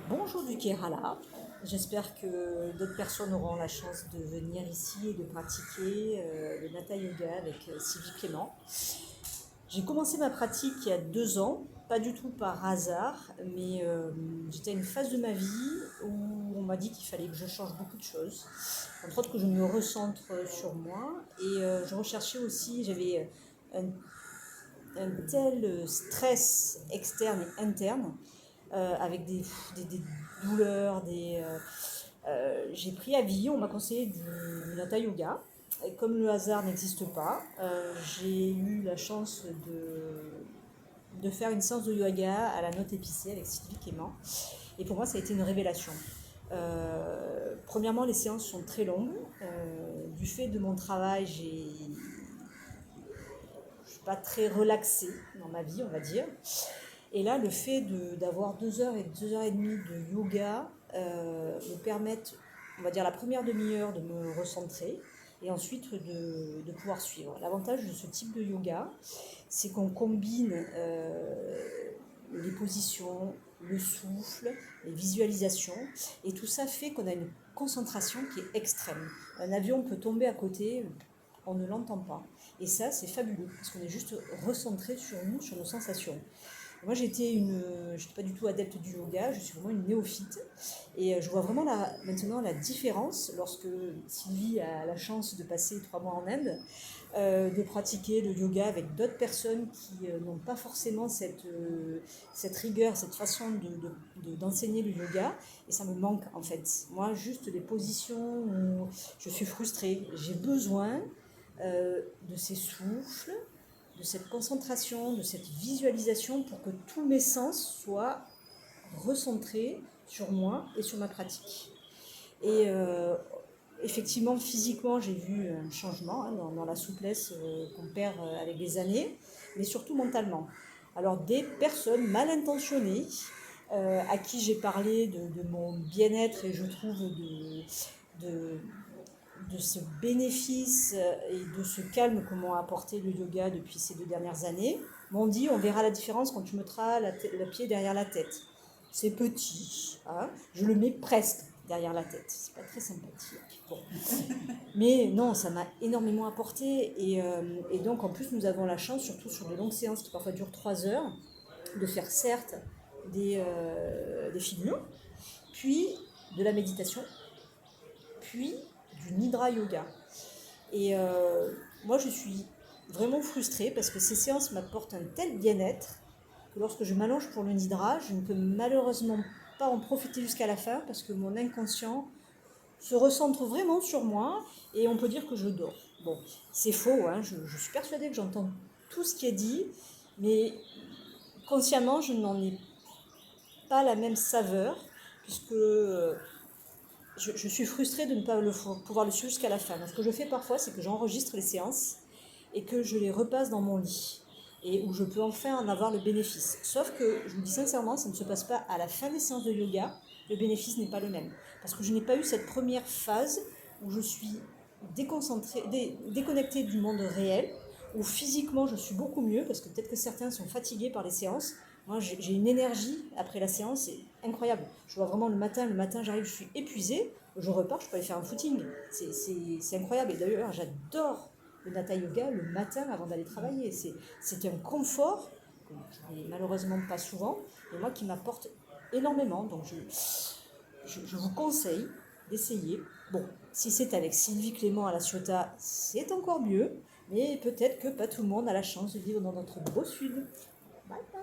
Bonjour du Kerala, j'espère que d'autres personnes auront la chance de venir ici et de pratiquer le Hatha Yoga avec Sylvie Clément. J'ai commencé ma pratique il y a 2 ans, pas du tout par hasard, mais j'étais à une phase de ma vie où on m'a dit qu'il fallait que je change beaucoup de choses, entre autres que je me recentre sur moi et je recherchais aussi, j'avais un tel stress externe et interne avec des douleurs, j'ai pris avis, on m'a conseillé du Hatha Yoga. Et comme le hasard n'existe pas, j'ai eu la chance de faire une séance de yoga à la note épicée avec Sylvie Clément. Et pour moi, ça a été une révélation. Premièrement, les séances sont très longues. Du fait de mon travail, je ne suis pas très relaxée dans ma vie, on va dire. Et là, le fait d'avoir 2 heures et 2 heures et demie de yoga me permettent, on va dire, la première demi-heure de me recentrer et ensuite de pouvoir suivre. L'avantage de ce type de yoga, c'est qu'on combine les positions, le souffle, les visualisations, et tout ça fait qu'on a une concentration qui est extrême. Un avion peut tomber à côté, on ne l'entend pas. Et ça, c'est fabuleux, parce qu'on est juste recentré sur nous, sur nos sensations. Moi, j'étais pas du tout adepte du yoga, je suis vraiment une néophyte. Et je vois vraiment maintenant la différence lorsque Sylvie a la chance de passer 3 mois en Inde, de pratiquer le yoga avec d'autres personnes qui n'ont pas forcément cette rigueur, cette façon d'enseigner le yoga. Et ça me manque en fait. Moi, juste les positions où je suis frustrée, j'ai besoin de ces souffles, de cette concentration, de cette visualisation pour que tous mes sens soient recentrés sur moi et sur ma pratique. Et effectivement, physiquement, j'ai vu un changement dans la souplesse qu'on perd avec les années, mais surtout mentalement. Alors des personnes mal intentionnées à qui j'ai parlé de mon bien-être et je trouve de, de ce bénéfice et de ce calme que m'ont apporté le yoga depuis ces 2 dernières années, m'ont dit on verra la différence quand tu mettras le pied derrière la tête. C'est petit, hein, je le mets presque derrière la tête, c'est pas très sympathique. Bon. Mais non, ça m'a énormément apporté et donc en plus nous avons la chance, surtout sur de longues séances qui parfois durent 3 heures, de faire certes des figures, puis de la méditation, puis du Nidra Yoga. Et moi, je suis vraiment frustrée parce que ces séances m'apportent un tel bien-être que lorsque je m'allonge pour le Nidra, je ne peux malheureusement pas en profiter jusqu'à la fin parce que mon inconscient se recentre vraiment sur moi et on peut dire que je dors. Bon, c'est faux, hein, je suis persuadée que j'entends tout ce qui est dit, mais consciemment, je n'en ai pas la même saveur puisque je suis frustrée de ne pas pouvoir le suivre jusqu'à la fin. Donc, ce que je fais parfois, c'est que j'enregistre les séances et que je les repasse dans mon lit et où je peux enfin en avoir le bénéfice. Sauf que, je vous dis sincèrement, ça ne se passe pas à la fin des séances de yoga, le bénéfice n'est pas le même. Parce que je n'ai pas eu cette première phase où je suis déconnectée du monde réel, où physiquement je suis beaucoup mieux, parce que peut-être que certains sont fatigués par les séances. Moi, j'ai une énergie après la séance, c'est incroyable. Je vois vraiment le matin j'arrive, je suis épuisée, je repars, je peux aller faire un footing. C'est incroyable. Et d'ailleurs, j'adore le Hatha Yoga le matin avant d'aller travailler. C'est un confort que je n'ai malheureusement pas souvent, et moi qui m'apporte énormément. Donc je vous conseille d'essayer. Bon, si c'est avec Sylvie Clément à la Ciotat, c'est encore mieux, mais peut-être que pas tout le monde a la chance de vivre dans notre beau sud. Bye bye.